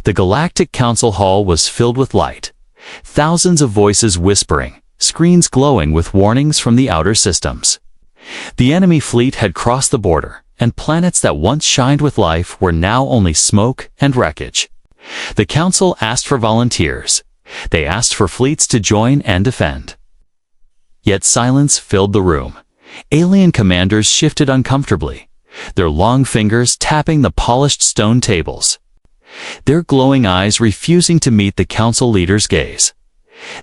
The Galactic Council Hall was filled with light. Thousands of voices whispering, screens glowing with warnings from the outer systems. The enemy fleet had crossed the border, and planets that once shined with life were now only smoke and wreckage. The Council asked for volunteers. They asked for fleets to join and defend. Yet silence filled the room. Alien commanders shifted uncomfortably, their long fingers tapping the polished stone tables. Their glowing eyes refusing to meet the Council leader's gaze.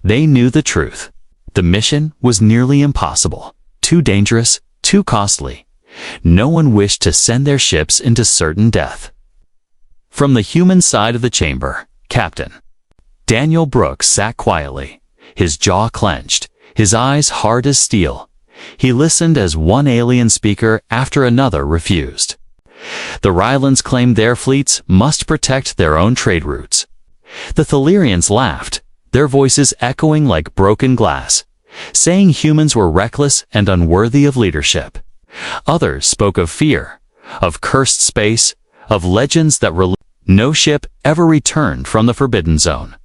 They knew the truth. The mission was nearly impossible, too dangerous, too costly. No one wished to send their ships into certain death. From the human side of the chamber, Captain Daniel Brooks sat quietly, his jaw clenched, his eyes hard as steel. He listened as one alien speaker after another refused. The Rylans claimed their fleets must protect their own trade routes. The Thalirians laughed, their voices echoing like broken glass, saying humans were reckless and unworthy of leadership. Others spoke of fear, of cursed space, of legends that no ship ever returned from the Forbidden Zone.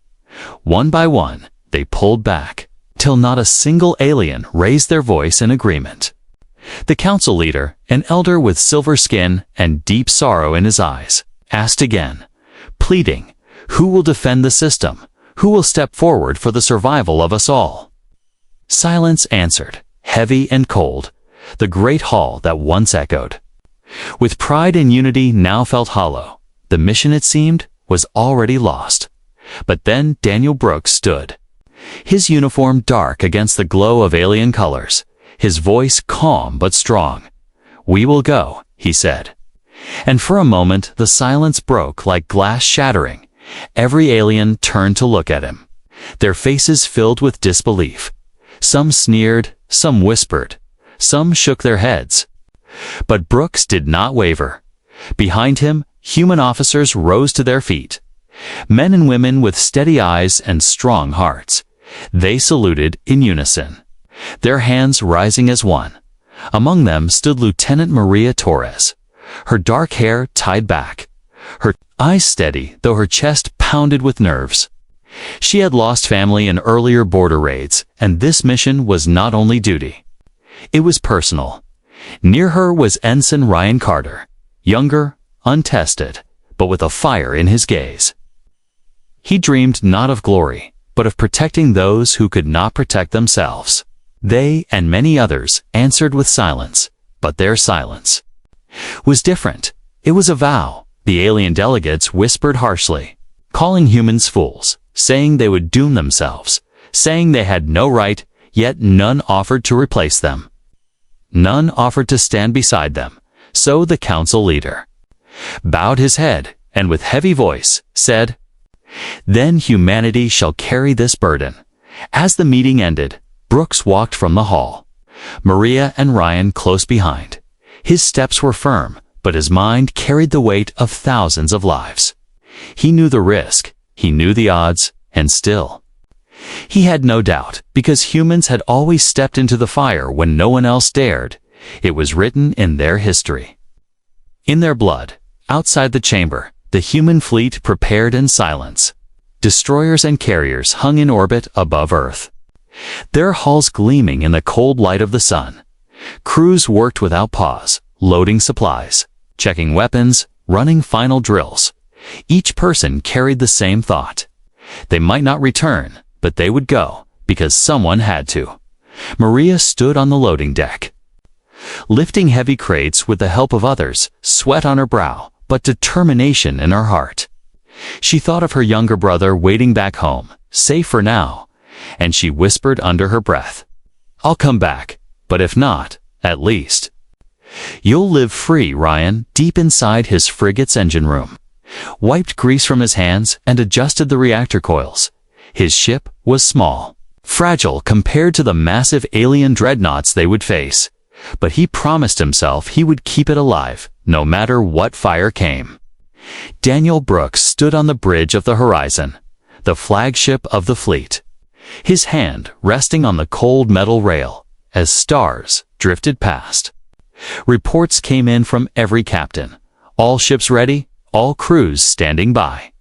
One by one, they pulled back, till not a single alien raised their voice in agreement. The council leader, an elder with silver skin and deep sorrow in his eyes, asked again, pleading, "Who will defend the system? Who will step forward for the survival of us all?" Silence answered, heavy and cold, the great hall that once echoed. With pride and unity now felt hollow, the mission, it seemed, was already lost. But then Daniel Brooks stood, his uniform dark against the glow of alien colors, his voice calm but strong. "We will go," he said. And for a moment the silence broke like glass shattering. Every alien turned to look at him, their faces filled with disbelief. Some sneered, some whispered, some shook their heads. But Brooks did not waver. Behind him, human officers rose to their feet. Men and women with steady eyes and strong hearts. They saluted in unison, their hands rising as one. Among them stood Lieutenant Maria Torres, her dark hair tied back, her eyes steady though her chest pounded with nerves. She had lost family in earlier border raids, and this mission was not only duty. It was personal. Near her was Ensign Ryan Carter, younger, untested, but with a fire in his gaze. He dreamed not of glory, but of protecting those who could not protect themselves. They and many others answered with silence, but their silence was different. It was a vow. The alien delegates whispered harshly, calling humans fools, saying they would doom themselves, saying they had no right, yet none offered to replace them. None offered to stand beside them. So the council leader bowed his head and with heavy voice said, "Then humanity shall carry this burden." As the meeting ended, Brooks walked from the hall, Maria and Ryan close behind. His steps were firm, but his mind carried the weight of thousands of lives. He knew the risk, he knew the odds, and still he had no doubt, because humans had always stepped into the fire when no one else dared. It was written in their history. In their blood, outside the chamber, the human fleet prepared in silence. Destroyers and carriers hung in orbit above Earth, their hulls gleaming in the cold light of the sun. Crews worked without pause, loading supplies, checking weapons, running final drills. Each person carried the same thought. They might not return, but they would go, because someone had to. Maria stood on the loading deck, lifting heavy crates with the help of others, sweat on her brow, but determination in her heart. She thought of her younger brother waiting back home, safe for now, and she whispered under her breath, "I'll come back, but if not, at least you'll live free." Ryan, deep inside his frigate's engine room, wiped grease from his hands and adjusted the reactor coils. His ship was small, fragile compared to the massive alien dreadnoughts they would face, but he promised himself he would keep it alive, no matter what fire came. Daniel Brooks stood on the bridge of the horizon, the flagship of the fleet, his hand resting on the cold metal rail, as stars drifted past. Reports came in from every captain, all ships ready, all crews standing by.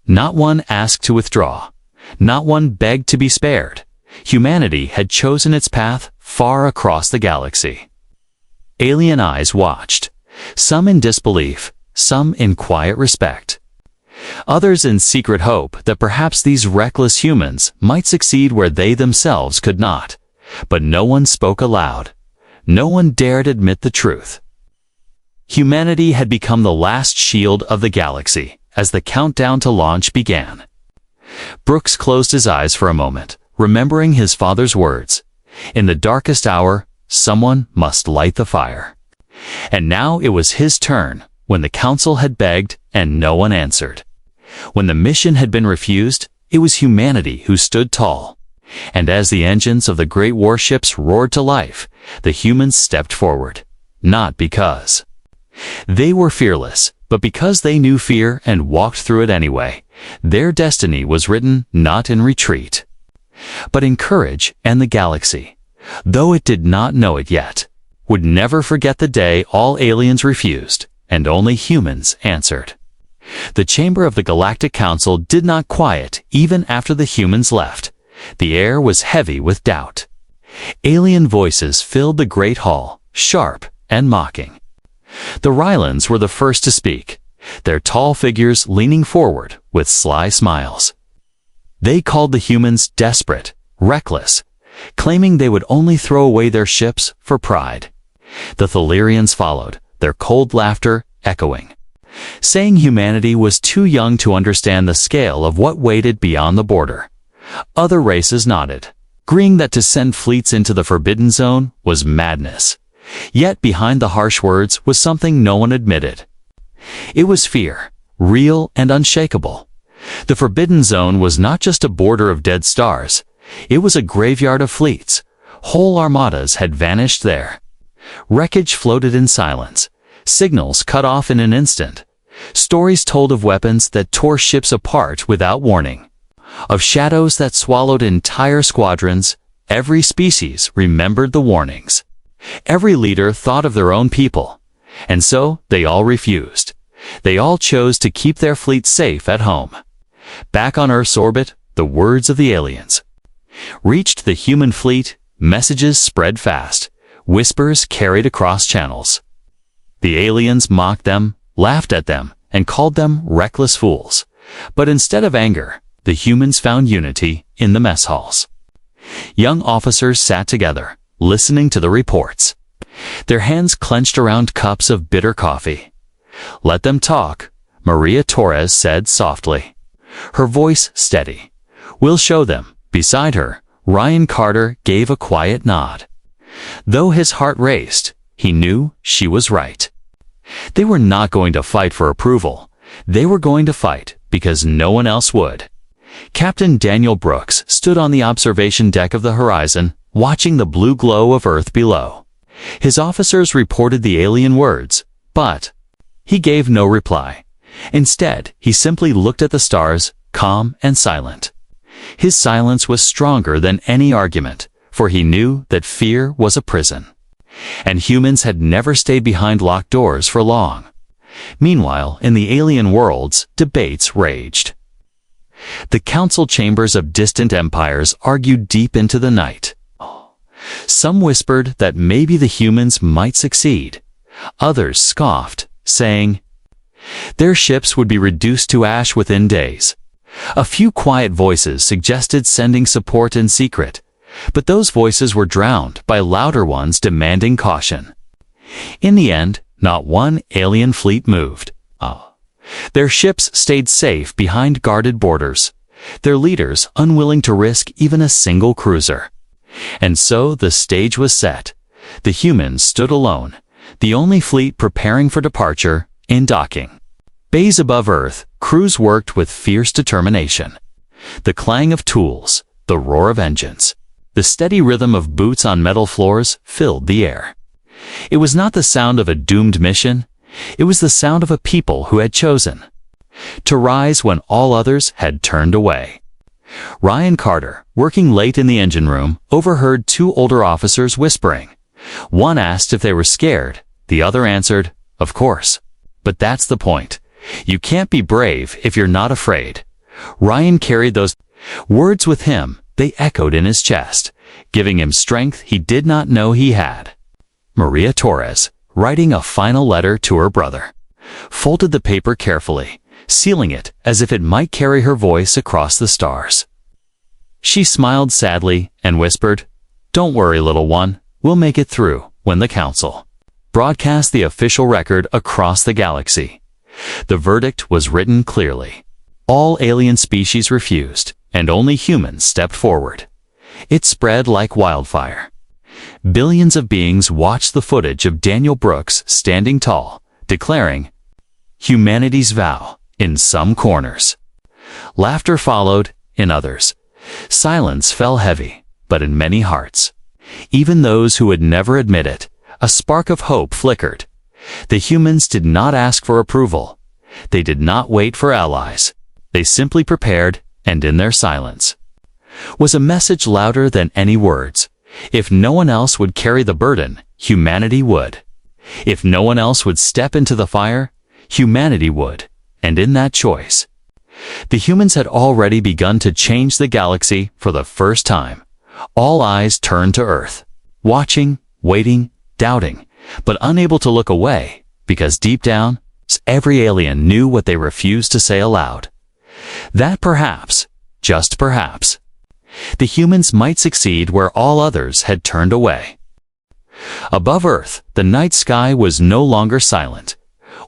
Not one asked to withdraw. Not one begged to be spared. Humanity had chosen its path far across the galaxy. Alien eyes watched, some in disbelief, some in quiet respect. Others in secret hope that perhaps these reckless humans might succeed where they themselves could not. But no one spoke aloud. No one dared admit the truth. Humanity had become the last shield of the galaxy as the countdown to launch began. Brooks closed his eyes for a moment, remembering his father's words. In the darkest hour, someone must light the fire. And now it was his turn, when the council had begged and no one answered. When the mission had been refused, it was humanity who stood tall. And as the engines of the great warships roared to life, the humans stepped forward. Not because they were fearless, but because they knew fear and walked through it anyway. Their destiny was written not in retreat, but in courage, and the galaxy, though it did not know it yet, would never forget the day all aliens refused, and only humans answered. The chamber of the Galactic Council did not quiet even after the humans left. The air was heavy with doubt. Alien voices filled the great hall, sharp and mocking. The Rylans were the first to speak, their tall figures leaning forward with sly smiles. They called the humans desperate, reckless, claiming they would only throw away their ships for pride. The Thalirians followed, their cold laughter echoing, saying humanity was too young to understand the scale of what waited beyond the border. Other races nodded, agreeing that to send fleets into the Forbidden Zone was madness. Yet behind the harsh words was something no one admitted. It was fear, real and unshakable. The Forbidden Zone was not just a border of dead stars. It was a graveyard of fleets. Whole armadas had vanished there. Wreckage floated in silence, signals cut off in an instant. Stories told of weapons that tore ships apart without warning, of shadows that swallowed entire squadrons. Every species remembered the warnings. Every leader thought of their own people, and so they all refused. They all chose to keep their fleet safe at home. Back on Earth's orbit, the words of the aliens reached the human fleet. Messages spread fast. Whispers carried across channels. The aliens mocked them, laughed at them, and called them reckless fools. But instead of anger, the humans found unity in the mess halls. Young officers sat together, listening to the reports, their hands clenched around cups of bitter coffee. "Let them talk," Maria Torres said softly, her voice steady. "We'll show them." Beside her, Ryan Carter gave a quiet nod. Though his heart raced, he knew she was right. They were not going to fight for approval. They were going to fight because no one else would. Captain Daniel Brooks stood on the observation deck of the horizon, watching the blue glow of Earth below. His officers reported the alien words, but he gave no reply. Instead, he simply looked at the stars, calm and silent. His silence was stronger than any argument, for he knew that fear was a prison, and humans had never stayed behind locked doors for long. Meanwhile, in the alien worlds, debates raged. The council chambers of distant empires argued deep into the night. Some whispered that maybe the humans might succeed. Others scoffed, saying their ships would be reduced to ash within days. A few quiet voices suggested sending support in secret, but those voices were drowned by louder ones demanding caution. In the end, not one alien fleet moved. Their ships stayed safe behind guarded borders, their leaders unwilling to risk even a single cruiser. And so the stage was set. The humans stood alone, the only fleet preparing for departure, in docking bays above Earth. Crews worked with fierce determination. The clang of tools, the roar of engines, the steady rhythm of boots on metal floors filled the air. It was not the sound of a doomed mission. It was the sound of a people who had chosen to rise when all others had turned away. Ryan Carter, working late in the engine room, overheard two older officers whispering. One asked if they were scared. The other answered, "Of course. But that's the point. You can't be brave if you're not afraid. Ryan carried those words with him. They echoed in his chest, giving him strength he did not know he had. Maria Torres, writing a final letter to her brother, folded the paper carefully, sealing it as if it might carry her voice across the stars. She smiled sadly and whispered, "Don't worry, little one, we'll make it through," when the council broadcast the official record across the galaxy. The verdict was written clearly. All alien species refused, and only humans stepped forward. It spread like wildfire. Billions of beings watched the footage of Daniel Brooks standing tall, declaring, "Humanity's vow," in some corners. Laughter followed, in others. Silence fell heavy, but in many hearts, even those who would never admit it, a spark of hope flickered. The humans did not ask for approval. They did not wait for allies. They simply prepared, and in their silence was a message louder than any words. If no one else would carry the burden, humanity would. If no one else would step into the fire, humanity would. And in that choice, the humans had already begun to change the galaxy for the first time. All eyes turned to Earth, watching, waiting, doubting, but unable to look away, because deep down, every alien knew what they refused to say aloud. That perhaps, just perhaps, the humans might succeed where all others had turned away. Above Earth, the night sky was no longer silent.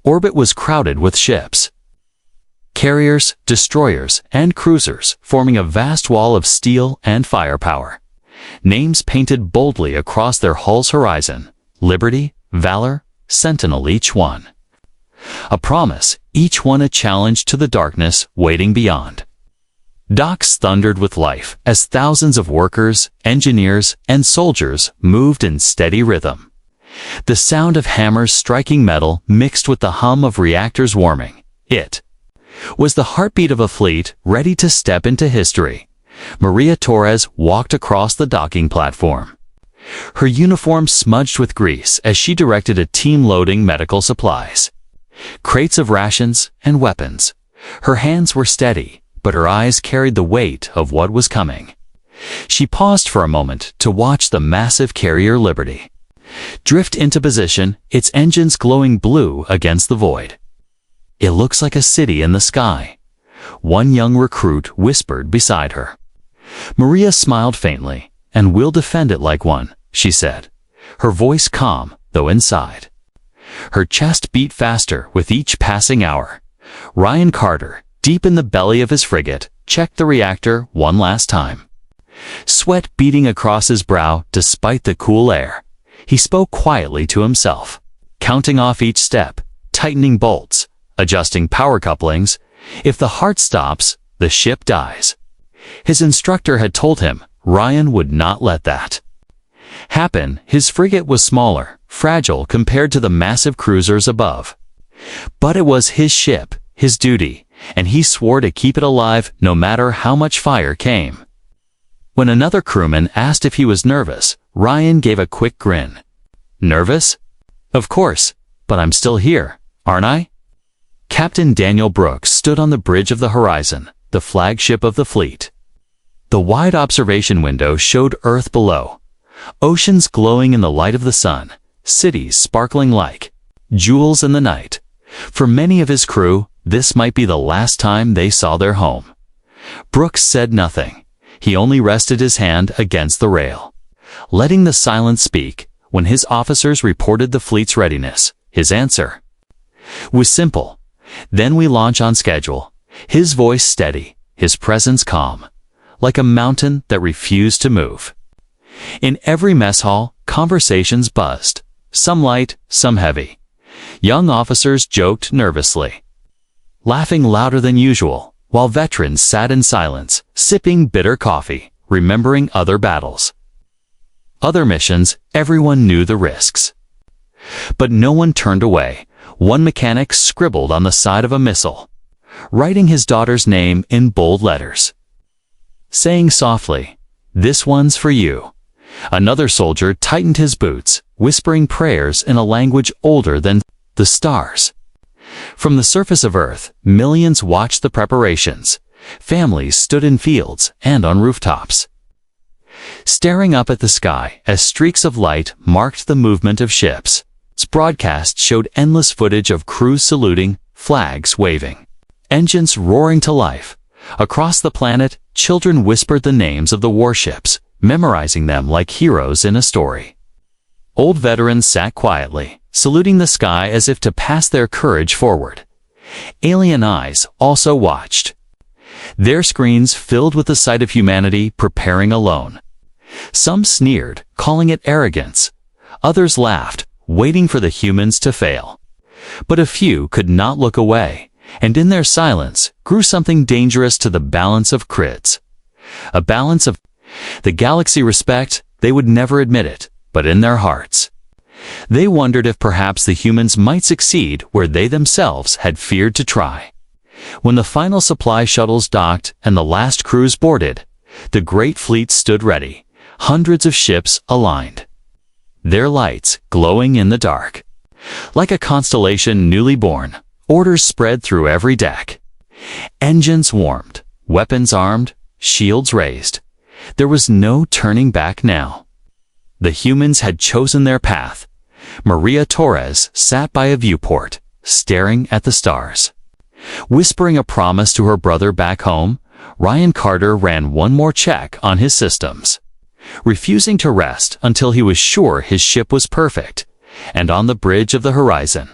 Orbit was crowded with ships. Carriers, destroyers, and cruisers forming a vast wall of steel and firepower. Names painted boldly across their hull's horizon. Liberty, Valor, Sentinel, each one a promise, each one a challenge to the darkness waiting beyond. Docks thundered with life as thousands of workers, engineers, and soldiers moved in steady rhythm. The sound of hammers striking metal mixed with the hum of reactors warming. It was the heartbeat of a fleet ready to step into history. Maria Torres walked across the docking platform, her uniform smudged with grease as she directed a team loading medical supplies. Crates of rations and weapons. Her hands were steady, but her eyes carried the weight of what was coming. She paused for a moment to watch the massive carrier Liberty drift into position, its engines glowing blue against the void. "It looks like a city in the sky," one young recruit whispered beside her. Maria smiled faintly. "And we'll defend it like one," she said, her voice calm, though inside her chest beat faster with each passing hour. Ryan Carter, deep in the belly of his frigate, checked the reactor one last time. Sweat beading across his brow despite the cool air. He spoke quietly to himself, counting off each step, tightening bolts, adjusting power couplings. If the heart stops, the ship dies. His instructor had told him Ryan would not let that happen. His frigate was smaller, fragile compared to the massive cruisers above. But it was his ship, his duty, and he swore to keep it alive no matter how much fire came. When another crewman asked if he was nervous, Ryan gave a quick grin. "Nervous? Of course, but I'm still here, aren't I?" Captain Daniel Brooks stood on the bridge of the Horizon, the flagship of the fleet. The wide observation window showed Earth below, oceans glowing in the light of the sun, cities sparkling like jewels in the night. For many of his crew, this might be the last time they saw their home. Brooks said nothing. He only rested his hand against the rail, letting the silence speak. When his officers reported the fleet's readiness, his answer was simple. "Then we launch on schedule." His voice steady, his presence calm, like a mountain that refused to move. In every mess hall, conversations buzzed, some light, some heavy. Young officers joked nervously, laughing louder than usual, while veterans sat in silence, sipping bitter coffee, remembering other battles. Other missions, everyone knew the risks. But no one turned away. One mechanic scribbled on the side of a missile, writing his daughter's name in bold letters, saying softly, "This one's for you." Another soldier tightened his boots, whispering prayers in a language older than the stars. From the surface of Earth, millions watched the preparations. Families stood in fields and on rooftops, staring up at the sky as streaks of light marked the movement of ships. Its broadcast showed endless footage of crews saluting, flags waving, engines roaring to life. Across the planet, children whispered the names of the warships, memorizing them like heroes in a story. Old veterans sat quietly, saluting the sky as if to pass their courage forward. Alien eyes also watched, their screens filled with the sight of humanity preparing alone. Some sneered, calling it arrogance. Others laughed, waiting for the humans to fail. But a few could not look away, and in their silence grew something dangerous to the balance of crids. A balance of the galaxy respect. They would never admit it, but in their hearts, they wondered if perhaps the humans might succeed where they themselves had feared to try. When the final supply shuttles docked and the last crews boarded, the great fleet stood ready, hundreds of ships aligned, their lights glowing in the dark. Like a constellation newly born, orders spread through every deck. Engines warmed, weapons armed, shields raised. There was no turning back now. The humans had chosen their path. Maria Torres sat by a viewport, staring at the stars. Whispering a promise to her brother back home, Ryan Carter ran one more check on his systems, refusing to rest until he was sure his ship was perfect. And on the bridge of the horizon,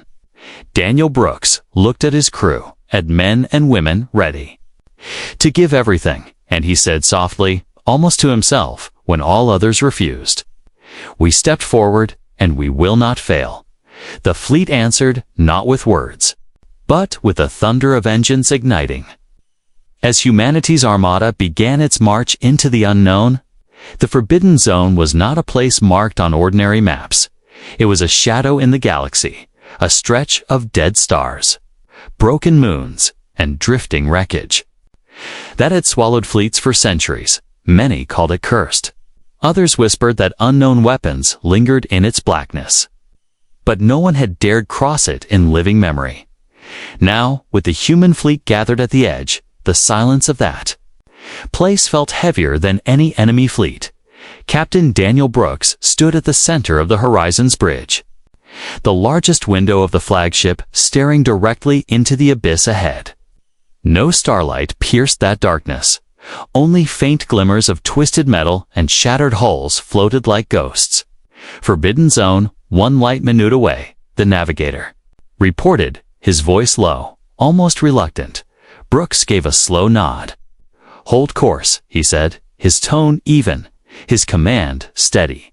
Daniel Brooks looked at his crew, at men and women ready to give everything, and he said softly, almost to himself, when all others refused, "We stepped forward, and we will not fail." The fleet answered, not with words, but with the thunder of engines igniting. As humanity's armada began its march into the unknown, the Forbidden Zone was not a place marked on ordinary maps. It was a shadow in the galaxy, a stretch of dead stars, broken moons, and drifting wreckage that had swallowed fleets for centuries. Many called it cursed. Others whispered that unknown weapons lingered in its blackness. But no one had dared cross it in living memory. Now, with the human fleet gathered at the edge, the silence of that place felt heavier than any enemy fleet. Captain Daniel Brooks stood at the center of the horizon's bridge, the largest window of the flagship staring directly into the abyss ahead. No starlight pierced that darkness. Only faint glimmers of twisted metal and shattered hulls floated like ghosts. Forbidden Zone, 1 light minute away, the navigator reported, his voice low, almost reluctant. Brooks gave a slow nod. "Hold course," he said, his tone even, his command steady.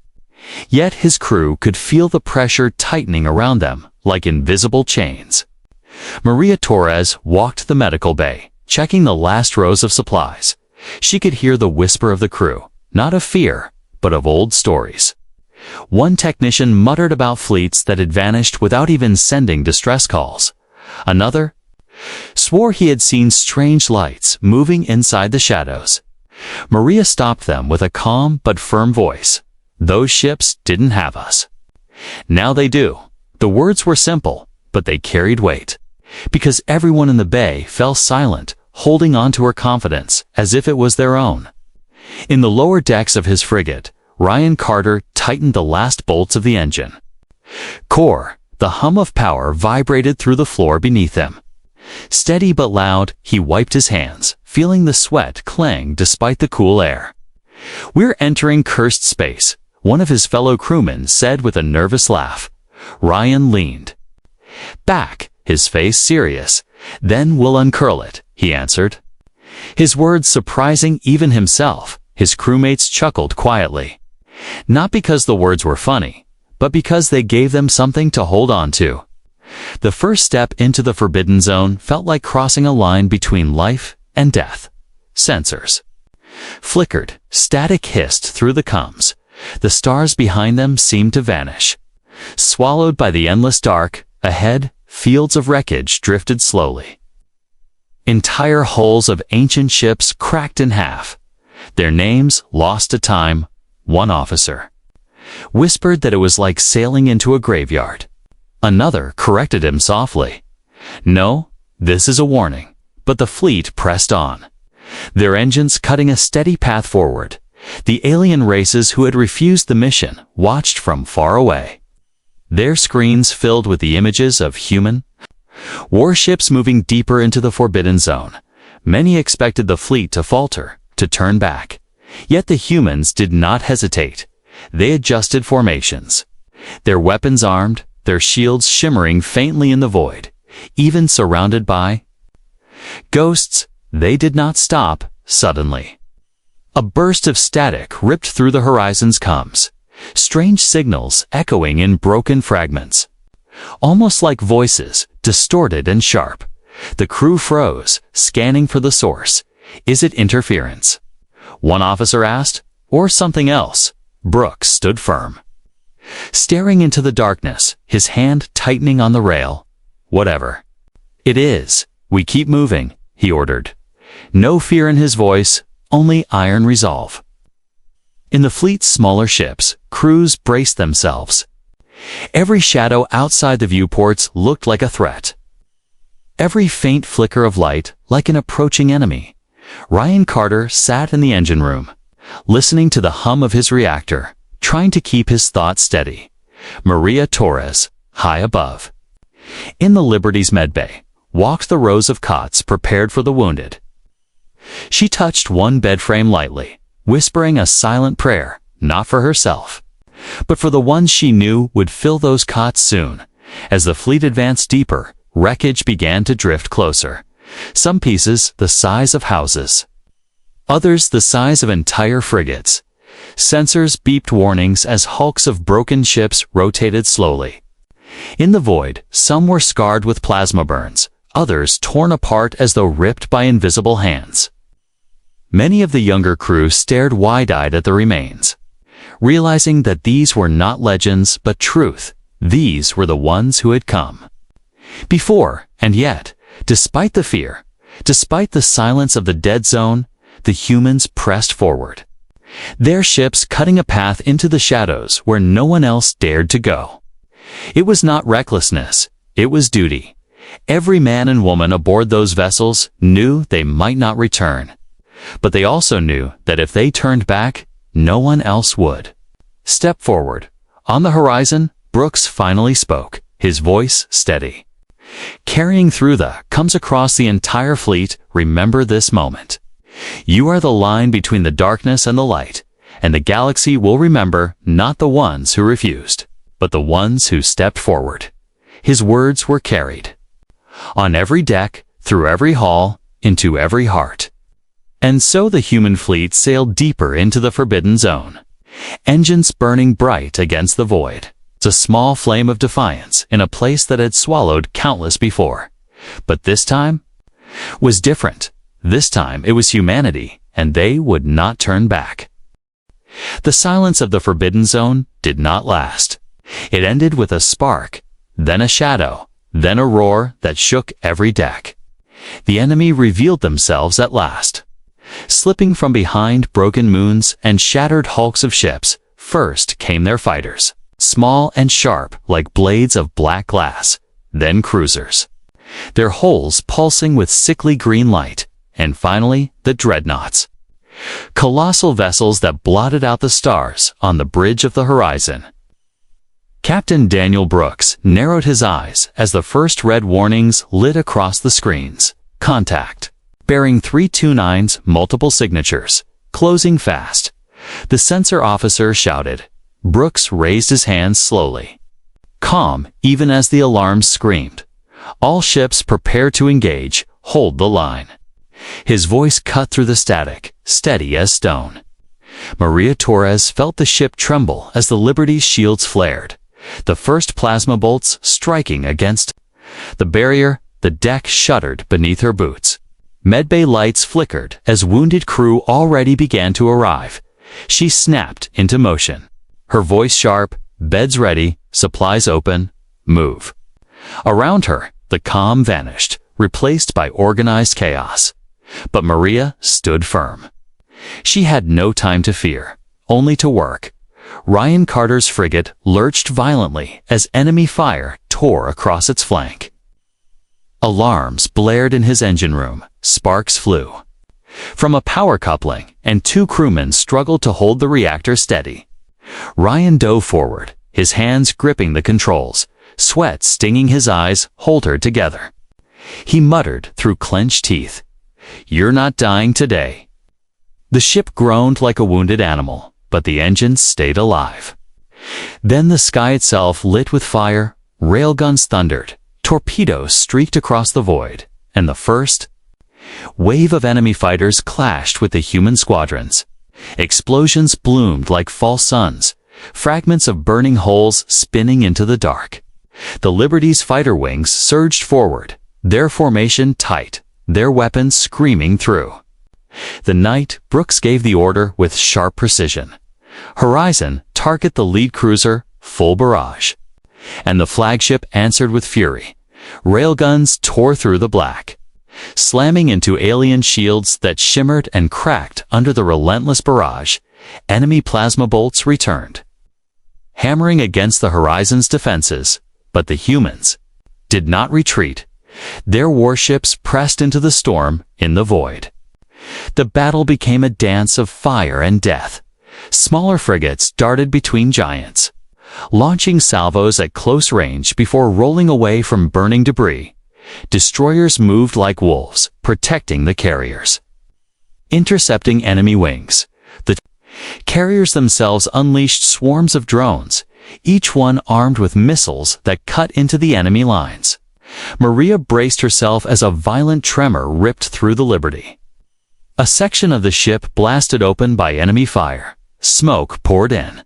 Yet his crew could feel the pressure tightening around them like invisible chains. Maria Torres walked the medical bay, checking the last rows of supplies. She could hear the whisper of the crew, not of fear, but of old stories. One technician muttered about fleets that had vanished without even sending distress calls. Another swore he had seen strange lights moving inside the shadows. Maria stopped them with a calm but firm voice. "Those ships didn't have us. Now they do." The words were simple, but they carried weight, because everyone in the bay fell silent, holding on to her confidence as if it was their own. In the lower decks of his frigate, Ryan Carter tightened the last bolts of the engine core. The hum of power vibrated through the floor beneath him. Steady but loud, he wiped his hands, feeling the sweat clang despite the cool air. "We're entering cursed space," one of his fellow crewmen said with a nervous laugh. Ryan leaned back, his face serious. "Then we'll uncurl it," he answered. His words surprising even himself. His crewmates chuckled quietly. Not because the words were funny, but because they gave them something to hold on to. The first step into the Forbidden Zone felt like crossing a line between life and death. Sensors flickered, static hissed through the comms. The stars behind them seemed to vanish. Swallowed by the endless dark, ahead, fields of wreckage drifted slowly. Entire hulls of ancient ships cracked in half. Their names lost to time. One officer whispered that it was like sailing into a graveyard. Another corrected him softly. "No, this is a warning." But the fleet pressed on. their engines cutting a steady path forward. The alien races who had refused the mission watched from far away, their screens filled with the images of human warships moving deeper into the forbidden zone. Many expected the fleet to falter, to turn back. Yet the humans did not hesitate. They adjusted formations, their weapons armed, their shields shimmering faintly in the void. Even surrounded by ghosts, they did not stop. Suddenly, a burst of static ripped through the horizons comes, strange signals echoing in broken fragments, almost like voices, distorted and sharp. The crew froze, scanning for the source. Is it interference? One officer asked, or something else? Brooks stood firm, staring into the darkness, his hand tightening on the rail. Whatever it is, we keep moving, he ordered. No fear in his voice, only iron resolve. In the fleet's smaller ships, crews braced themselves. Every shadow outside the viewports looked like a threat. Every faint flicker of light like an approaching enemy. Ryan Carter sat in the engine room, listening to the hum of his reactor, trying to keep his thoughts steady. Maria Torres, high above, in the Liberty's medbay, walked the rows of cots prepared for the wounded. She touched one bed frame lightly, whispering a silent prayer, not for herself, but for the ones she knew would fill those cots soon. As the fleet advanced deeper, wreckage began to drift closer. Some pieces the size of houses, others the size of entire frigates. Sensors beeped warnings as hulks of broken ships rotated slowly. In the void, some were scarred with plasma burns, others torn apart as though ripped by invisible hands. Many of the younger crew stared wide-eyed at the remains, realizing that these were not legends but truth. These were the ones who had come before, and yet, despite the fear, despite the silence of the dead zone, the humans pressed forward, their ships cutting a path into the shadows where no one else dared to go. It was not recklessness, it was duty. Every man and woman aboard those vessels knew they might not return, but they also knew that if they turned back, no one else would. Step forward. On the horizon, Brooks finally spoke, his voice steady. Carrying through comes across the entire fleet. Remember this moment. You are the line between the darkness and the light, and the galaxy will remember not the ones who refused, but the ones who stepped forward. His words were carried on every deck, through every hall, into every heart. And so the human fleet sailed deeper into the forbidden zone, engines burning bright against the void. A small flame of defiance in a place that had swallowed countless before. But this time was different. This time it was humanity, and they would not turn back. The silence of the forbidden zone did not last. It ended with a spark, then a shadow, then a roar that shook every deck. The enemy revealed themselves at last, slipping from behind broken moons and shattered hulks of ships. First came their fighters, small and sharp like blades of black glass, then cruisers, their hulls pulsing with sickly green light, and finally the dreadnoughts, colossal vessels that blotted out the stars on the bridge of the horizon. Captain Daniel Brooks narrowed his eyes as the first red warnings lit across the screens. Contact, bearing 329's multiple signatures, closing fast. The sensor officer shouted. Brooks raised his hands slowly, calm even as the alarms screamed. All ships prepare to engage, hold the line. His voice cut through the static, steady as stone. Maria Torres felt the ship tremble as the Liberty's shields flared, the first plasma bolts striking against the barrier. The deck shuddered beneath her boots. Medbay lights flickered as wounded crew already began to arrive. She snapped into motion, her voice sharp, beds ready, supplies open, move. Around her, the calm vanished, replaced by organized chaos. But Maria stood firm. She had no time to fear, only to work. Ryan Carter's frigate lurched violently as enemy fire tore across its flank. Alarms blared in his engine room, sparks flew. from a power coupling, and 2 crewmen struggled to hold the reactor steady. Ryan dove forward, his hands gripping the controls, sweat stinging his eyes, holtered together. He muttered through clenched teeth, "You're not dying today." The ship groaned like a wounded animal, but the engines stayed alive. Then the sky itself lit with fire, railguns thundered, torpedoes streaked across the void, and the first wave of enemy fighters clashed with the human squadrons. Explosions bloomed like false suns, fragments of burning hulls spinning into the dark. The Liberty's fighter wings surged forward, their formation tight, their weapons screaming through. The night, Brooks gave the order with sharp precision. "Horizon, target the lead cruiser, full barrage." And the flagship answered with fury. Railguns tore through the black, slamming into alien shields that shimmered and cracked under the relentless barrage. Enemy plasma bolts returned, hammering against the Horizon's defenses, but the humans did not retreat. Their warships pressed into the storm in the void. The battle became a dance of fire and death. Smaller frigates darted between giants, launching salvos at close range before rolling away from burning debris. Destroyers moved like wolves, protecting the carriers, intercepting enemy wings. The carriers themselves unleashed swarms of drones, each one armed with missiles that cut into the enemy lines. Maria braced herself as a violent tremor ripped through the Liberty. A section of the ship blasted open by enemy fire. Smoke poured in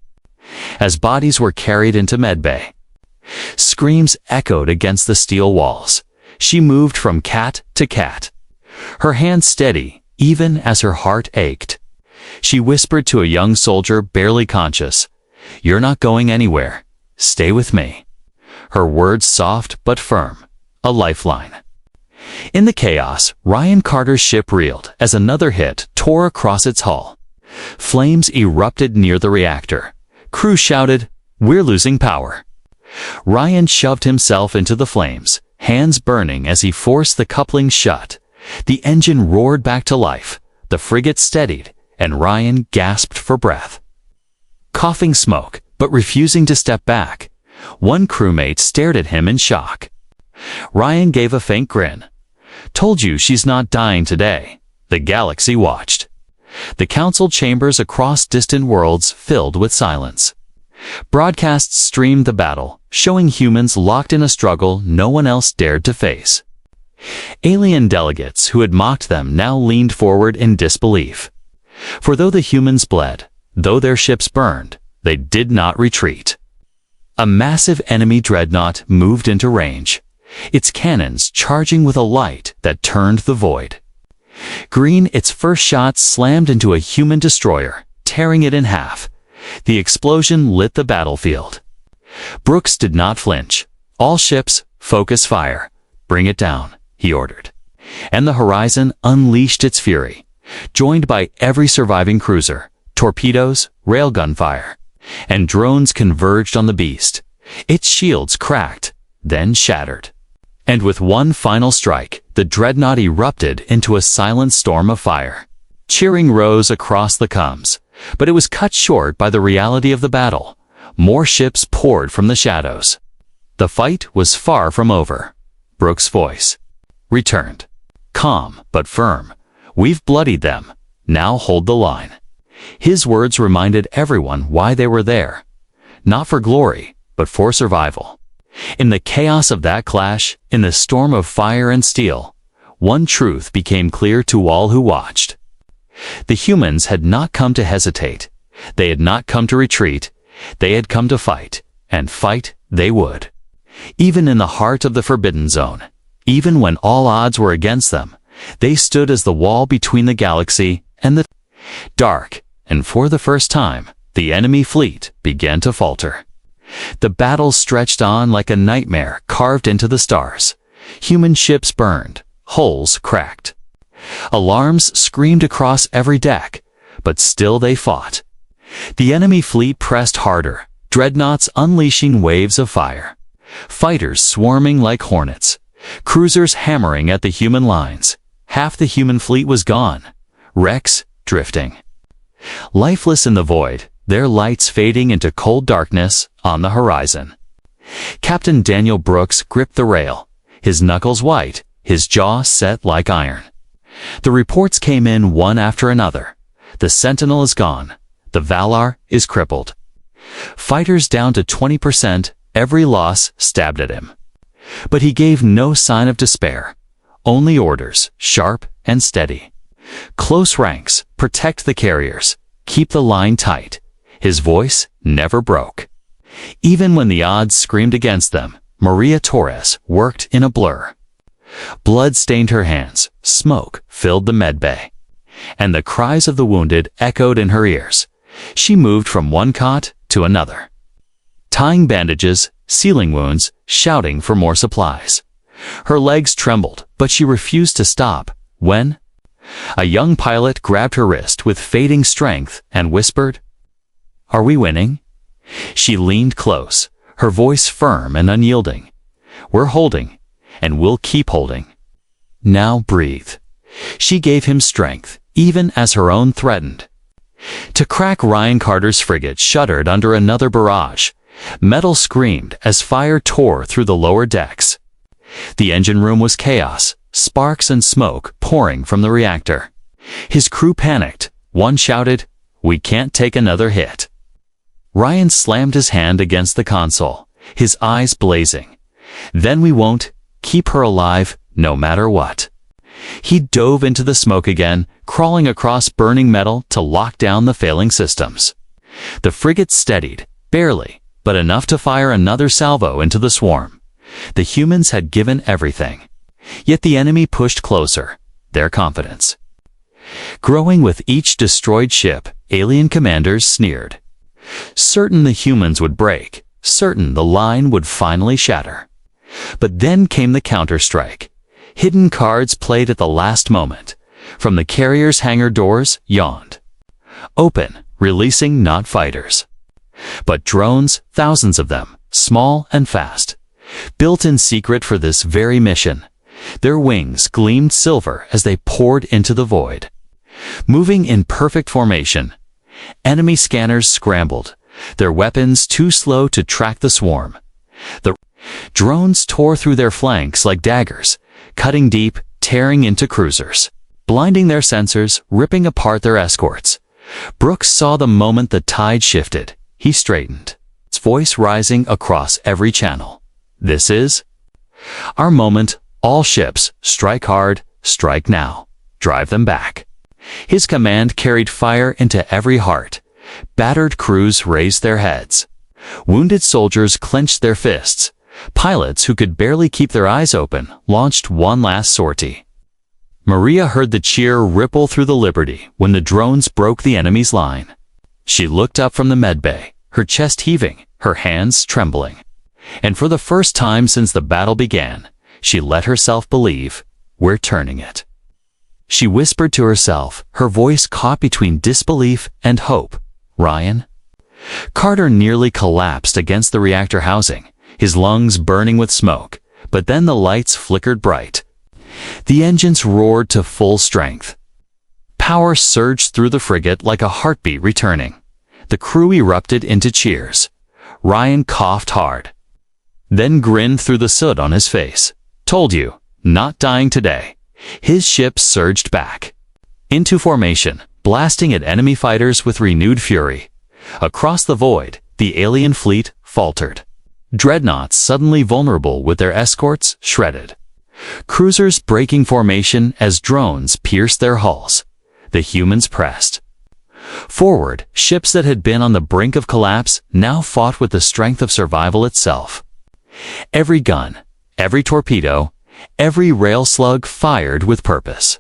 as bodies were carried into medbay. Screams echoed against the steel walls. She moved from cat to cat, her hands steady even as her heart ached. She whispered to a young soldier barely conscious, "You're not going anywhere. Stay with me." Her words soft but firm, a lifeline. In the chaos, Ryan Carter's ship reeled as another hit tore across its hull. Flames erupted near the reactor. Crew shouted, "We're losing power." Ryan shoved himself into the flames, hands burning as he forced the coupling shut. The engine roared back to life, the frigate steadied, and Ryan gasped for breath. Coughing smoke, but refusing to step back, one crewmate stared at him in shock. Ryan gave a faint grin. "Told you she's not dying today." The galaxy watched. The council chambers across distant worlds filled with silence. Broadcasts streamed the battle, showing humans locked in a struggle no one else dared to face. Alien delegates who had mocked them now leaned forward in disbelief. For though the humans bled, though their ships burned, they did not retreat. A massive enemy dreadnought moved into range, its cannons charging with a light that turned the void. Green, its first shot slammed into a human destroyer, tearing it in half. The explosion lit the battlefield. Brooks did not flinch. "All ships, focus fire. Bring it down," he ordered. And the Horizon unleashed its fury, joined by every surviving cruiser. Torpedoes, railgun fire, and drones converged on the beast. Its shields cracked, then shattered. And with one final strike, the dreadnought erupted into a silent storm of fire. Cheering rose across the comms, but it was cut short by the reality of the battle. More ships poured from the shadows. The fight was far from over. Brooks' voice returned, calm but firm. "We've bloodied them. Now hold the line." His words reminded everyone why they were there. Not for glory, but for survival. In the chaos of that clash, in the storm of fire and steel, one truth became clear to all who watched. The humans had not come to hesitate. They had not come to retreat. They had come to fight, and fight they would. Even in the heart of the Forbidden Zone, even when all odds were against them, they stood as the wall between the galaxy and the dark, and for the first time, the enemy fleet began to falter. The battle stretched on like a nightmare carved into the stars. Human ships burned, hulls cracked. Alarms screamed across every deck, but still they fought. The enemy fleet pressed harder, dreadnoughts unleashing waves of fire. Fighters swarming like hornets, cruisers hammering at the human lines. Half the human fleet was gone. wrecks drifting. Lifeless in the void, their lights fading into cold darkness on the horizon. Captain Daniel Brooks gripped the rail, his knuckles white, his jaw set like iron. The reports came in one after another. The Sentinel is gone. The Valar is crippled. Fighters down to 20%, every loss stabbed at him. But he gave no sign of despair. Only orders, sharp and steady. Close ranks, protect the carriers, keep the line tight. His voice never broke. Even when the odds screamed against them, Maria Torres worked in a blur. Blood stained her hands, smoke filled the medbay, and the cries of the wounded echoed in her ears. She moved from one cot to another, tying bandages, sealing wounds, shouting for more supplies. Her legs trembled, but she refused to stop when a young pilot grabbed her wrist with fading strength and whispered, "Are we winning?" She leaned close, her voice firm and unyielding. "We're holding, and we'll keep holding. Now breathe." She gave him strength, even as her own threatened. To crack, Ryan Carter's frigate shuddered under another barrage. Metal screamed as fire tore through the lower decks. The engine room was chaos, sparks and smoke pouring from the reactor. His crew panicked. One shouted, "We can't take another hit." Ryan slammed his hand against the console, his eyes blazing. "Then we won't. Keep her alive, no matter what." He dove into the smoke again, crawling across burning metal to lock down the failing systems. The frigate steadied, barely, but enough to fire another salvo into the swarm. The humans had given everything. Yet the enemy pushed closer, their confidence growing with each destroyed ship. Alien commanders sneered. Certain the humans would break, certain the line would finally shatter. But then came the counterstrike. Hidden cards played at the last moment. From the carrier's hangar doors yawned open, releasing not fighters, but drones, thousands of them, small and fast, built in secret for this very mission. Their wings gleamed silver as they poured into the void, moving in perfect formation. Enemy scanners scrambled, their weapons too slow to track the swarm. The drones tore through their flanks like daggers, cutting deep, tearing into cruisers, blinding their sensors, ripping apart their escorts. Brooks saw the moment the tide shifted. He straightened, its voice rising across every channel. "This is our moment. All ships, strike hard, strike now. Drive them back." His command carried fire into every heart. Battered crews raised their heads. Wounded soldiers clenched their fists. Pilots who could barely keep their eyes open launched one last sortie. Maria heard the cheer ripple through the Liberty when the drones broke the enemy's line. She looked up from the medbay, her chest heaving, her hands trembling. And for the first time since the battle began, she let herself believe, "We're turning it." She whispered to herself, her voice caught between disbelief and hope, "Ryan?" Carter nearly collapsed against the reactor housing, his lungs burning with smoke, but then the lights flickered bright. The engines roared to full strength. Power surged through the frigate like a heartbeat returning. The crew erupted into cheers. Ryan coughed hard, then grinned through the soot on his face. "Told you, not dying today." His ship surged back into formation, blasting at enemy fighters with renewed fury. Across the void, the alien fleet faltered. Dreadnoughts suddenly vulnerable with their escorts shredded. Cruisers breaking formation as drones pierced their hulls. The humans pressed forward. Ships that had been on the brink of collapse now fought with the strength of survival itself. Every gun, every torpedo, every rail slug fired with purpose,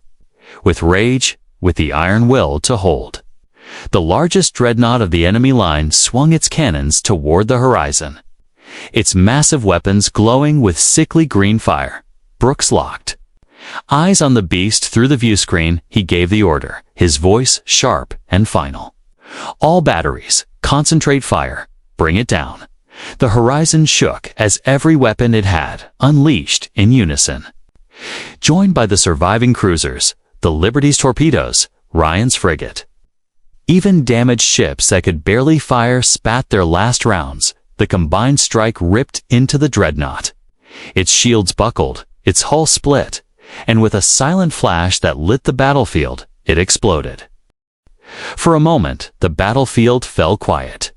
with rage, with the iron will to hold. The largest dreadnought of the enemy line swung its cannons toward the horizon, its massive weapons glowing with sickly green fire. Brooks locked eyes on the beast through the viewscreen. He gave the order, his voice sharp and final. "All batteries, concentrate fire, bring it down." The horizon shook as every weapon it had unleashed in unison. Joined by the surviving cruisers, the Liberty's torpedoes, Ryan's frigate. Even damaged ships that could barely fire spat their last rounds. The combined strike ripped into the dreadnought. Its shields buckled, its hull split, and with a silent flash that lit the battlefield, it exploded. For a moment, the battlefield fell quiet.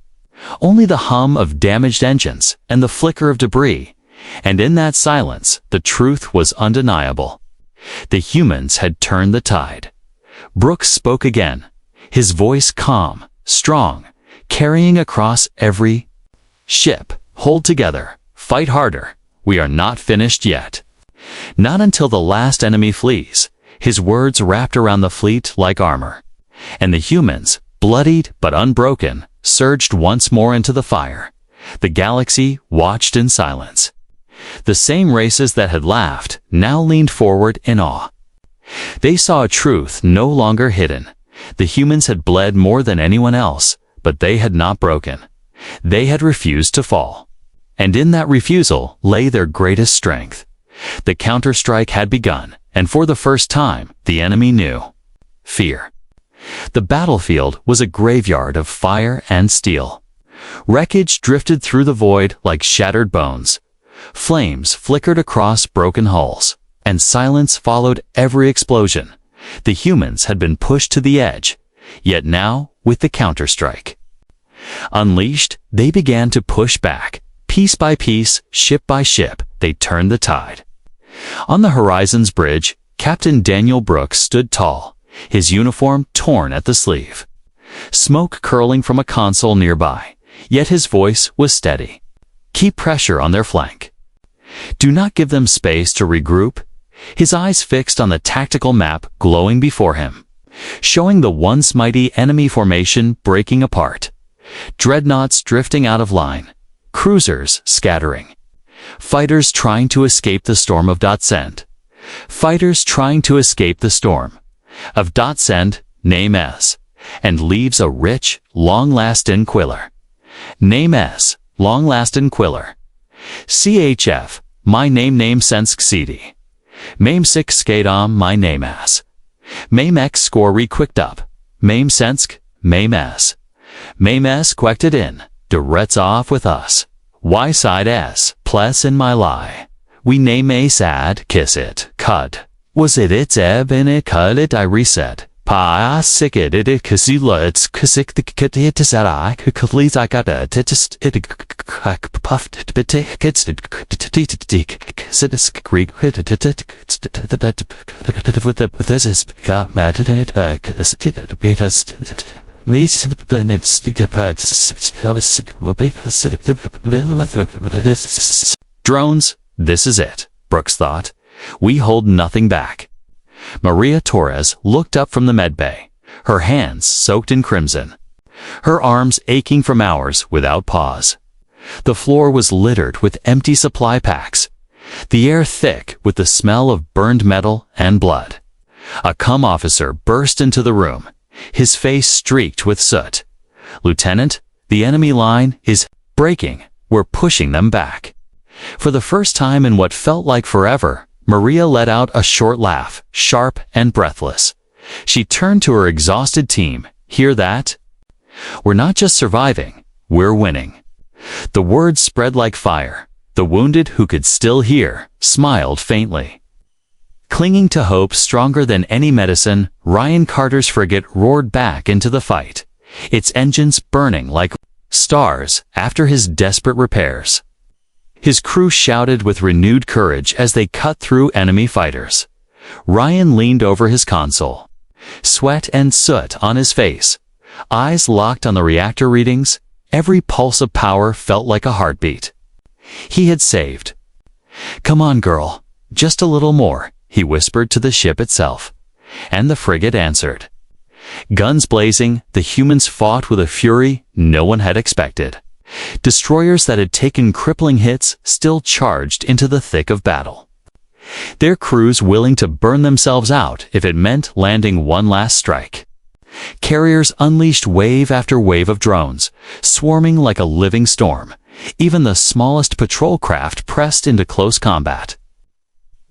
Only the hum of damaged engines and the flicker of debris, and in that silence, the truth was undeniable. The humans had turned the tide. Brooks spoke again, his voice calm, strong, carrying across every ship. Hold together, fight harder, we are not finished yet. Not until the last enemy flees, his words wrapped around the fleet like armor. And the humans, bloodied but unbroken, surged once more into the fire. The galaxy watched in silence. The same races that had laughed now leaned forward in awe. They saw a truth no longer hidden. The humans had bled more than anyone else, but they had not broken. They had refused to fall. And in that refusal lay their greatest strength. The counter-strike had begun, and for the first time, the enemy knew fear. The battlefield was a graveyard of fire and steel. Wreckage drifted through the void like shattered bones. Flames flickered across broken hulls, and silence followed every explosion. The humans had been pushed to the edge, yet now, with the counter-strike unleashed, they began to push back. Piece by piece, ship by ship, they turned the tide. On the horizon's bridge, Captain Daniel Brooks stood tall, his uniform torn at the sleeve. Smoke curling from a console nearby, yet his voice was steady. Keep pressure on their flank. Do not give them space to regroup. His eyes fixed on the tactical map glowing before him, showing the once mighty enemy formation breaking apart. Dreadnoughts drifting out of line, cruisers scattering, fighters trying to escape the storm of .Send. Fighters trying to escape the storm of .Send, name S, and leaves a rich, long-lasting quiller. Name S, long-lasting quiller. CHF, my name sense CD. Mame 6 skadom my name as. Mame X score requicked up. Mame sensk, Mame S. Mame S quacked in, direts off with us. Y side S, plus in my lie. We name a sad, kiss it, cud. Was it its ebb in it cud it I reset. Pa sick it kasila it's kasik the kit it is that I could please I got a titist it puffed bit kids it sidis greek with this is got mad at it because these planets drones, this is it, Brooks thought. We hold nothing back. Maria Torres looked up from the medbay, her hands soaked in crimson, her arms aching from hours without pause. The floor was littered with empty supply packs, the air thick with the smell of burned metal and blood. A cum officer burst into the room, his face streaked with soot. Lieutenant, the enemy line is breaking. We're pushing them back. For the first time in what felt like forever, Maria let out a short laugh, sharp and breathless. She turned to her exhausted team. Hear that? We're not just surviving, we're winning. The words spread like fire. The wounded who could still hear smiled faintly. Clinging to hope stronger than any medicine, Ryan Carter's frigate roared back into the fight, its engines burning like stars after his desperate repairs. His crew shouted with renewed courage as they cut through enemy fighters. Ryan leaned over his console, sweat and soot on his face, eyes locked on the reactor readings. Every pulse of power felt like a heartbeat. He had saved. Come on, girl, just a little more, he whispered to the ship itself. And the frigate answered. Guns blazing, the humans fought with a fury no one had expected. Destroyers that had taken crippling hits still charged into the thick of battle. Their crews willing to burn themselves out if it meant landing one last strike. Carriers unleashed wave after wave of drones, swarming like a living storm. Even the smallest patrol craft pressed into close combat,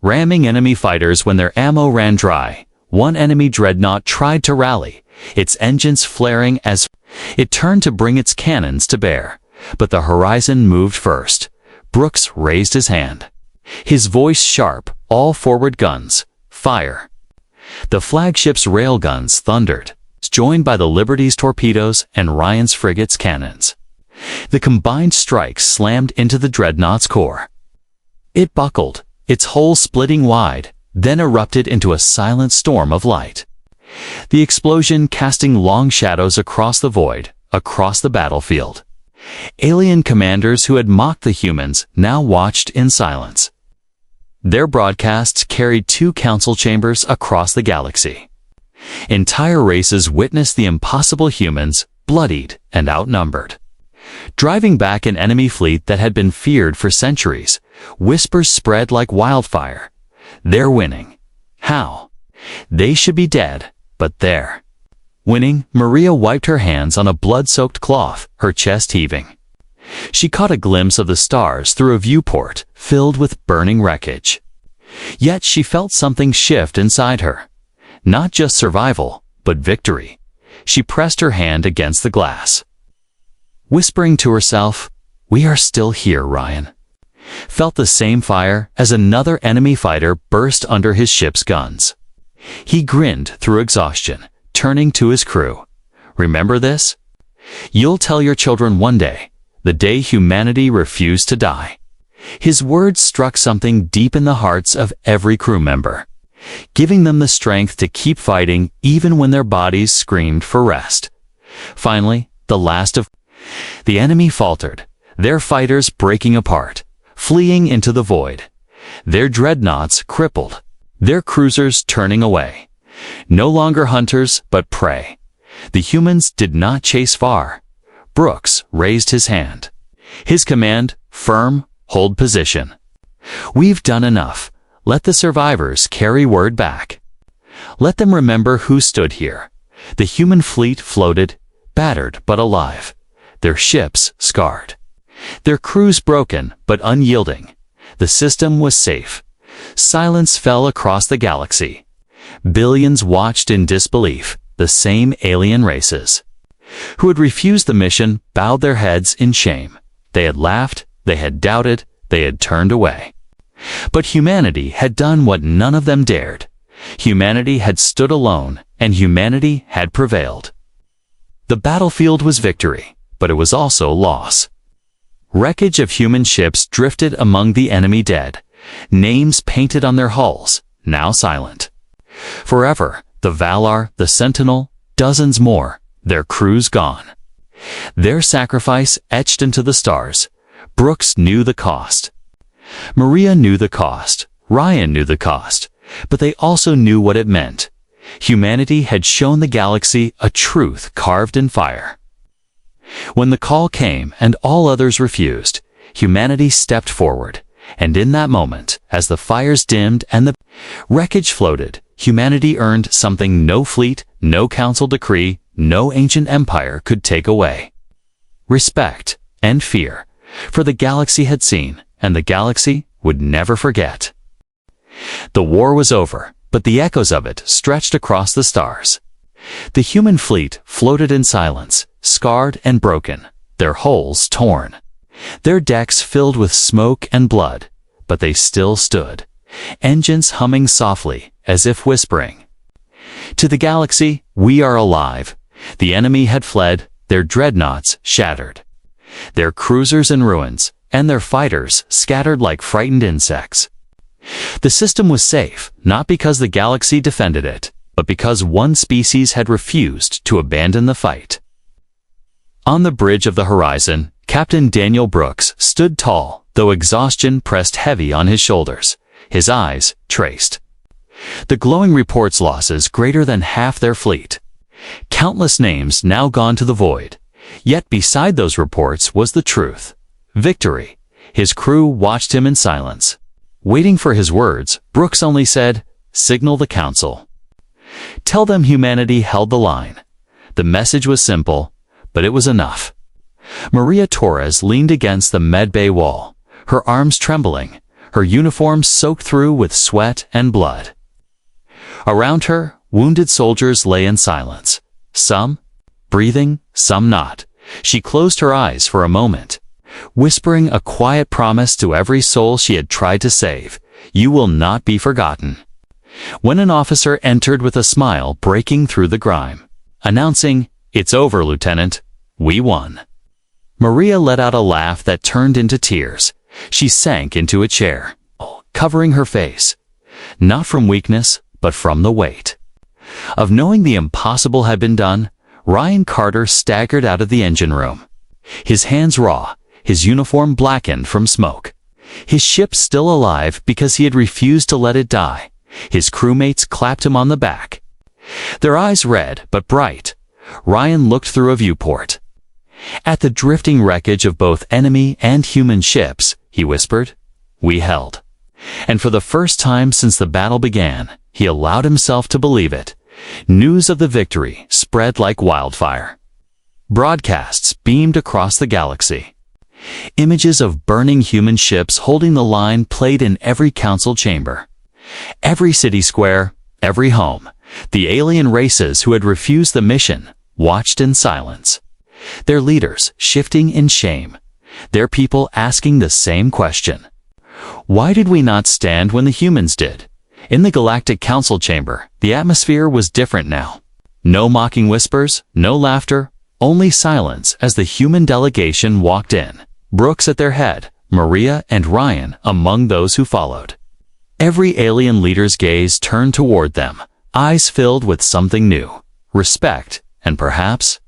ramming enemy fighters when their ammo ran dry. one enemy dreadnought tried to rally, its engines flaring as it turned to bring its cannons to bear. But the Horizon moved first. Brooks raised his hand. His voice sharp, all forward guns, fire. The flagship's railguns thundered, joined by the Liberty's torpedoes and Ryan's frigate's cannons. The combined strike slammed into the dreadnought's core. It buckled, its hull splitting wide, then erupted into a silent storm of light. The explosion casting long shadows across the void, across the battlefield. Alien commanders who had mocked the humans now watched in silence. Their broadcasts carried 2 council chambers across the galaxy. Entire races witnessed the impossible humans, bloodied and outnumbered. Driving back an enemy fleet that had been feared for centuries, whispers spread like wildfire. They're winning. How? They should be dead, but they're winning. Maria wiped her hands on a blood-soaked cloth, her chest heaving. She caught a glimpse of the stars through a viewport filled with burning wreckage. Yet she felt something shift inside her. Not just survival, but victory. She pressed her hand against the glass, whispering to herself, "We are still here, Ryan." Felt the same fire as another enemy fighter burst under his ship's guns. He grinned through exhaustion, turning to his crew. "Remember this? You'll tell your children one day, the day humanity refused to die." His words struck something deep in the hearts of every crew member, giving them the strength to keep fighting even when their bodies screamed for rest. Finally, the last of the enemy faltered, their fighters breaking apart, fleeing into the void. Their dreadnoughts crippled, their cruisers turning away. No longer hunters, but prey. The humans did not chase far. Brooks raised his hand. His command, firm, hold position. "We've done enough. Let the survivors carry word back. Let them remember who stood here." The human fleet floated, battered but alive. Their ships scarred. Their crews broken but unyielding. The system was safe. Silence fell across the galaxy. Billions watched in disbelief, the same alien races who had refused the mission bowed their heads in shame. They had laughed, they had doubted, they had turned away. But humanity had done what none of them dared. Humanity had stood alone, and humanity had prevailed. The battlefield was victory, but it was also loss. Wreckage of human ships drifted among the enemy dead, names painted on their hulls, now silent. Forever, the Valar, the Sentinel, dozens more, their crews gone. Their sacrifice etched into the stars. Brooks knew the cost. Maria knew the cost. Ryan knew the cost. But they also knew what it meant. Humanity had shown the galaxy a truth carved in fire. When the call came and all others refused, humanity stepped forward. And in that moment, as the fires dimmed and the wreckage floated, humanity earned something no fleet, no council decree, no ancient empire could take away. Respect and fear, for the galaxy had seen, and the galaxy would never forget. The war was over, but the echoes of it stretched across the stars. The human fleet floated in silence, scarred and broken, their hulls torn, their decks filled with smoke and blood, but they still stood, engines humming softly, as if whispering. To the galaxy, we are alive. The enemy had fled, their dreadnoughts shattered, their cruisers in ruins, and their fighters scattered like frightened insects. The system was safe, not because the galaxy defended it, but because one species had refused to abandon the fight. On the bridge of the horizon, Captain Daniel Brooks stood tall, though exhaustion pressed heavy on his shoulders, his eyes traced the glowing report's losses greater than half their fleet. Countless names now gone to the void. Yet beside those reports was the truth. Victory. His crew watched him in silence. Waiting for his words, Brooks only said, "Signal the council. Tell them humanity held the line." The message was simple, but it was enough. Maria Torres leaned against the medbay wall, her arms trembling, her uniform soaked through with sweat and blood. Around her, wounded soldiers lay in silence. Some breathing, some not. She closed her eyes for a moment, whispering a quiet promise to every soul she had tried to save: "You will not be forgotten." When an officer entered with a smile breaking through the grime, announcing, "It's over, Lieutenant. We won." Maria let out a laugh that turned into tears. She sank into a chair, covering her face, not from weakness, but from the weight of knowing the impossible had been done. Ryan Carter staggered out of the engine room, his hands raw, his uniform blackened from smoke. His ship still alive because he had refused to let it die. His crewmates clapped him on the back, their eyes red but bright. Ryan looked through a viewport. At the drifting wreckage of both enemy and human ships, he whispered, "We held." And for the first time since the battle began, he allowed himself to believe it. News of the victory spread like wildfire. Broadcasts beamed across the galaxy. Images of burning human ships holding the line played in every council chamber, every city square, every home. The alien races who had refused the mission watched in silence, their leaders shifting in shame, their people asking the same question: why did we not stand when the humans did? In the Galactic Council chamber, the atmosphere was different now. No mocking whispers, no laughter, only silence as the human delegation walked in, Brooks at their head, Maria and Ryan among those who followed. Every alien leader's gaze turned toward them, eyes filled with something new: respect and perhaps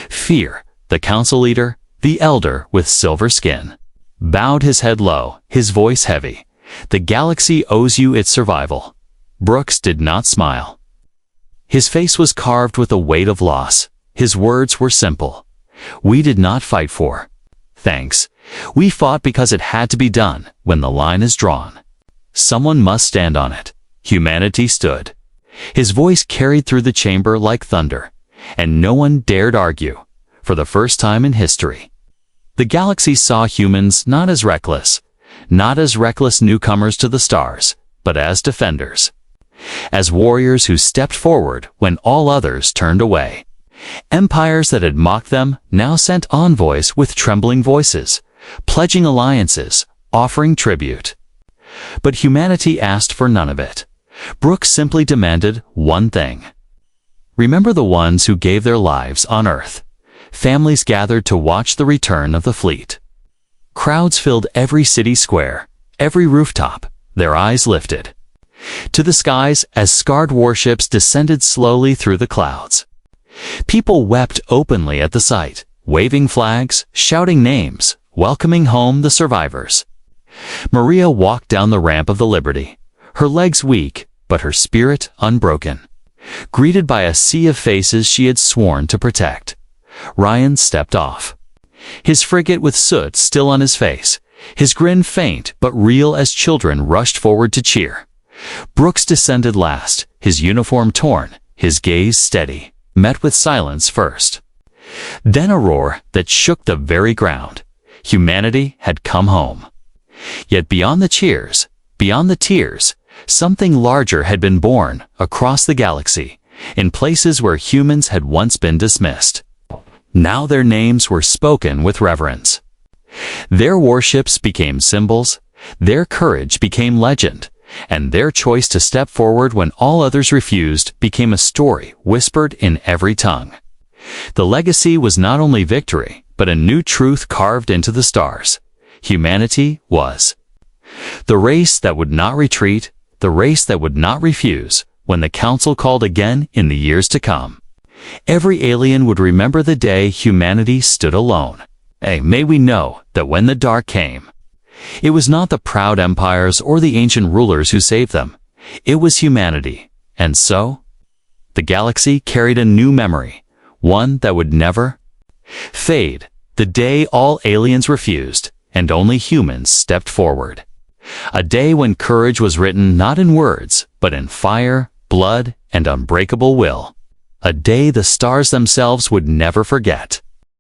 fear. The council leader, the elder with silver skin, bowed his head low, his voice heavy. "The galaxy owes you its survival." Brooks did not smile. His face was carved with the weight of loss. His words were simple. "We did not fight for thanks. We fought because it had to be done. When the line is drawn, someone must stand on it." Humanity stood. His voice carried through the chamber like thunder, and no one dared argue. For the first time in history, the galaxy saw humans not as reckless newcomers to the stars, but as defenders, as warriors who stepped forward when all others turned away. Empires that had mocked them now sent envoys with trembling voices, pledging alliances, offering tribute. But humanity asked for none of it. Brooks simply demanded one thing: remember the ones who gave their lives on Earth. Families gathered to watch the return of the fleet. Crowds filled every city square, every rooftop, their eyes lifted to the skies as scarred warships descended slowly through the clouds. People wept openly at the sight, waving flags, shouting names, welcoming home the survivors. Maria walked down the ramp of the Liberty, her legs weak, but her spirit unbroken, greeted by a sea of faces she had sworn to protect. Ryan stepped off, his frigate with soot still on his face, his grin faint but real as children rushed forward to cheer. Brooks descended last, his uniform torn, his gaze steady, met with silence first. Then a roar that shook the very ground. Humanity had come home. Yet beyond the cheers, beyond the tears, something larger had been born across the galaxy, in places where humans had once been dismissed. Now their names were spoken with reverence. Their warships became symbols, their courage became legend, and their choice to step forward when all others refused became a story whispered in every tongue. The legacy was not only victory, but a new truth carved into the stars. Humanity was the race that would not retreat, the race that would not refuse, when the council called again in the years to come. Every alien would remember the day humanity stood alone. May we know that when the dark came, it was not the proud empires or the ancient rulers who saved them. It was humanity. And so, the galaxy carried a new memory, one that would never fade. The day all aliens refused, and only humans stepped forward. A day when courage was written not in words, but in fire, blood, and unbreakable will. A day the stars themselves would never forget.